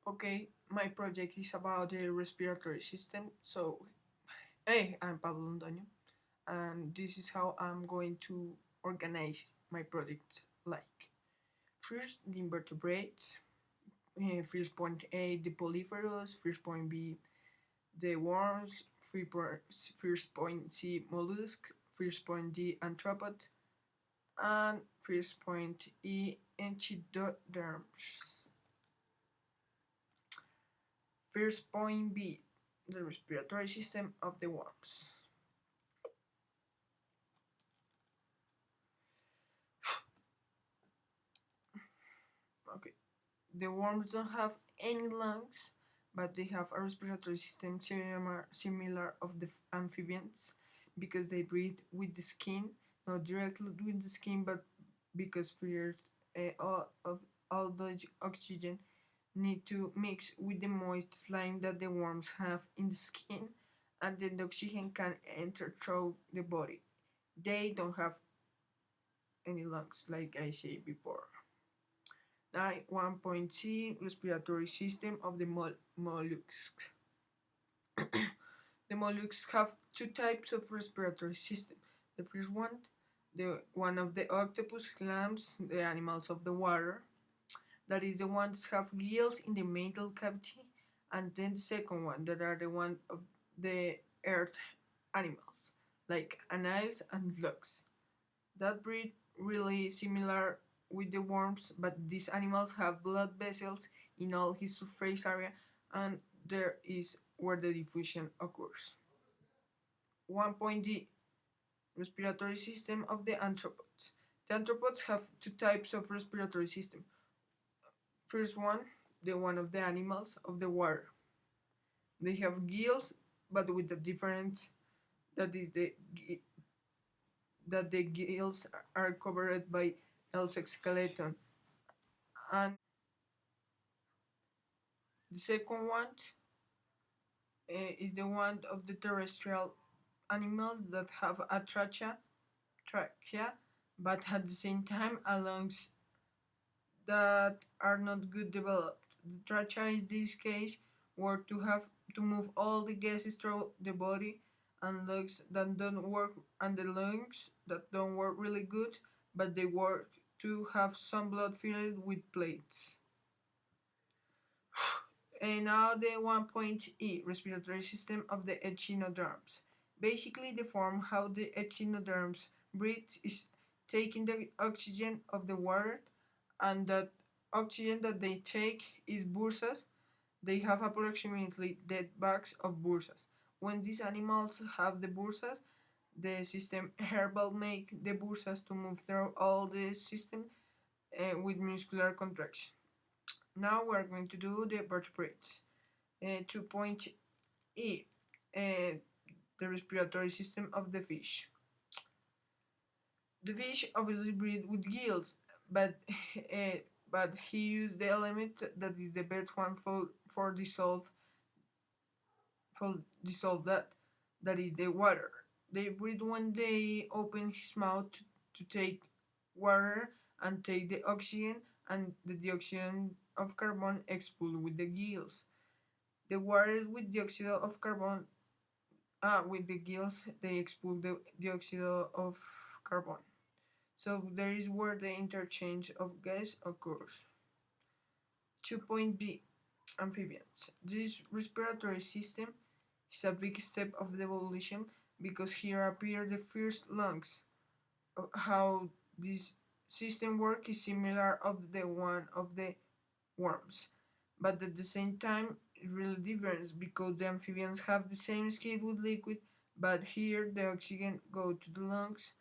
Okay, my project is about the respiratory system. So, hey, I'm Pablo Londoño, and this is how I'm going to organize my project. Like, first, the invertebrates. First point A, the polyphorous. First point B, the worms. First point C, mollusk. First point D, arthropod. And first point E, echinoderms. First point B, the respiratory system of the worms. Okay, the worms don't have any lungs, but they have a respiratory system similar of the amphibians because they breathe with the skin, not directly with the skin, but because first all the oxygen need to mix with the moist slime that the worms have in the skin, and then the oxygen can enter through the body. They don't have any lungs, like I said before. Now, 1.c respiratory system of the mollusks. The mollusks have two types of respiratory system. The first one, the one of the octopus, clams, the animals of the water, that is the ones that have gills in the mantle cavity, and then the second one, that are the one of the earth animals, like ants and slugs. That breed really similar with the worms, but these animals have blood vessels in all his surface area, and there is where the diffusion occurs. 1.d respiratory system of the arthropods. The arthropods have two types of respiratory system. First one, the one of the animals of the water. They have gills, but with the difference that is the gills are covered by exoskeleton, and the second one is the one of the terrestrial animals that have a trachea, but at the same time a lungs that are not good developed. The trachea in this case work to have to move all the gases through the body, and lungs that don't work, and the lungs that don't work really good, but they work to have some blood filled with plates. And now the 1.E respiratory system of the echinoderms. Basically, the form how the echinoderms breathe is taking the oxygen of the water, and that oxygen that they take is bursas. They have approximately dead bags of bursas. When these animals have the bursas, the system herbal make the bursas to move through all the system with muscular contraction. Now we're going to do the vertebrates. 2.E, the respiratory system of the fish. The fish obviously breathes with gills, but uh, but he used the element that is the best one for dissolve that is the water. They breathe when they open his mouth to take water and take the oxygen, and the dioxide of carbon expelled with the gills. The water with dioxide of carbon, with the gills, they expel the dioxide of carbon. So there is where the interchange of gas occurs. 2.B amphibians. This respiratory system is a big step of the evolution because here appear the first lungs. How this system works is similar of the one of the worms, but at the same time it really differs because the amphibians have the same scheduled liquid, but here the oxygen go to the lungs,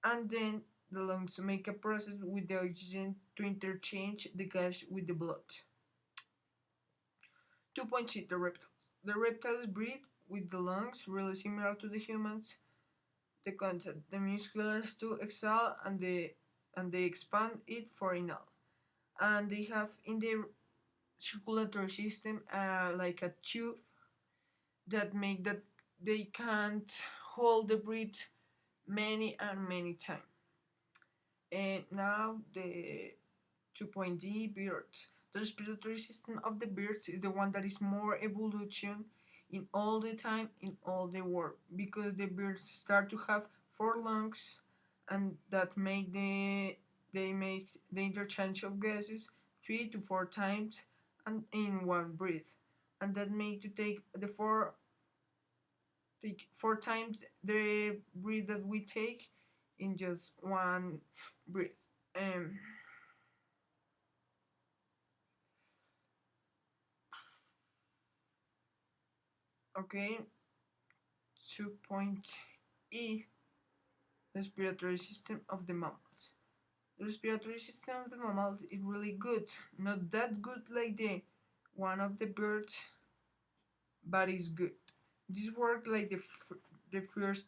and then the lungs make a process with the oxygen to interchange the gas with the blood. 2.6 the reptiles. The reptiles breathe with the lungs, really similar to the humans. The concept: the musculars to exhale, and they expand it for inhale, and they have in their circulatory system like a tube that make that they can't hold the breath many and many times. And now the 2.D birds. The respiratory system of the birds is the one that is more evolution in all the time in all the world because the birds start to have four lungs and that make they make the interchange of gases 3 to 4 times and in one breath and that make to take 4 times the breath that we take in just one breath. Um, okay, 2 point E respiratory system of the mammals. The respiratory system of the mammals is really good, not that good like the one of the birds, but it's good. This works like the first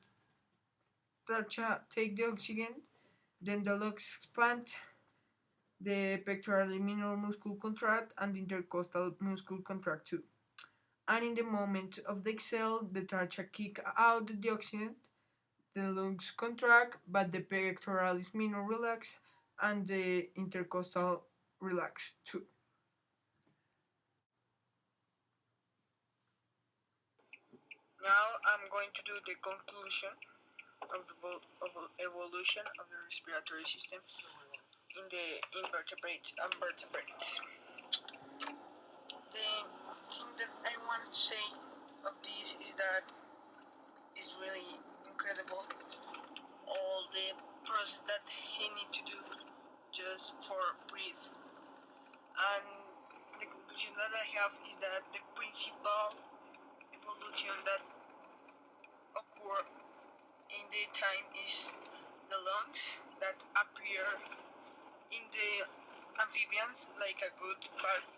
trachea take the oxygen, then the lungs expand, the pectoral minor muscle contract, and the intercostal muscle contract too. And in the moment of the exhale, the trachea kick out the oxygen, the lungs contract, but the pectoralis minor relax, and the intercostal relax too. Now I'm going to do the conclusion of the evolution of the respiratory system in the invertebrates and vertebrates. The thing that I want to say of this is that it's really incredible all the process that he need to do just for breathe. And the conclusion that I have is that the principal evolution that occur in the time is the lungs that appear in the amphibians like a good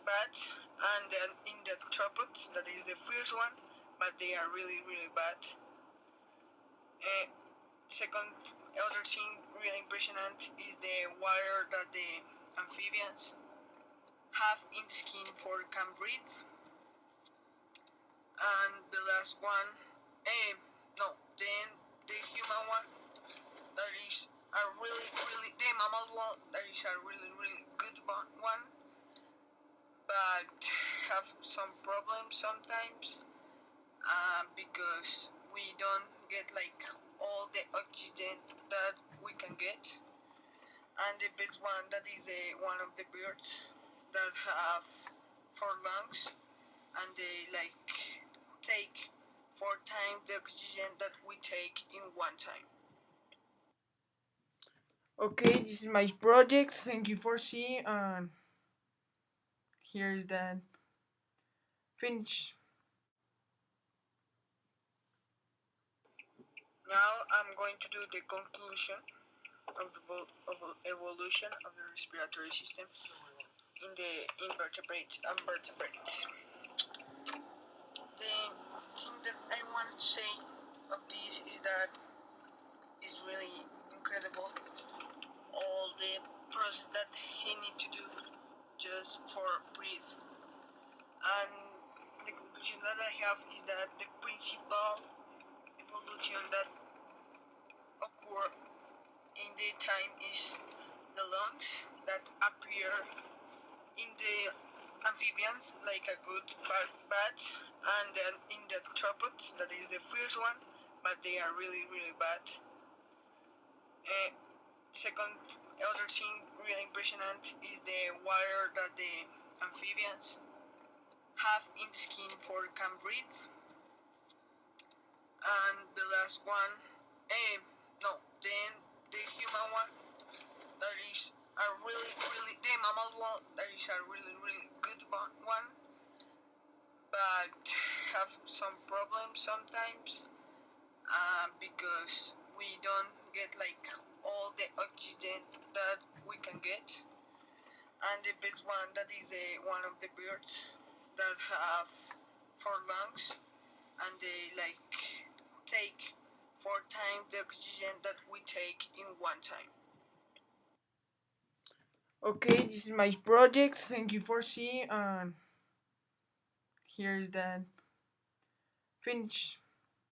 bat and then in the theropods that is the first one but they are really bad. Second, other thing really impressionant is the wire that the amphibians have in the skin for can breathe. And the last one, no, then the human one that is a really the mammal one that is a really good one, but have some problems sometimes because we don't get like all the oxygen that we can get. And the best one that is one of the birds that have four lungs and they like take 4 times the oxygen that we take in one time. Okay, this is my project. Thank you for seeing and here's the finish. Now I'm going to do the conclusion of the evolution of the respiratory system in the invertebrates and vertebrates. The thing that I want to say of this is that it's really incredible all the process that he need to do just for breathe. And the conclusion that I have is that the principal evolution that occur in the time is the lungs that appear in the amphibians like a good bat and then in the theropods that is the first one but they are really bad. Second, other thing really impressionant is the wire that the amphibians have in the skin for can breathe. And the last one, no, then the human one that is a really the mammal one that is a really good one, but have some problems sometimes because we don't get like all the oxygen that we can get. And the best one that is one of the birds that have four lungs and they like take 4 times the oxygen that we take in one time. Okay, this is my project. Thank you for seeing and here's the finish.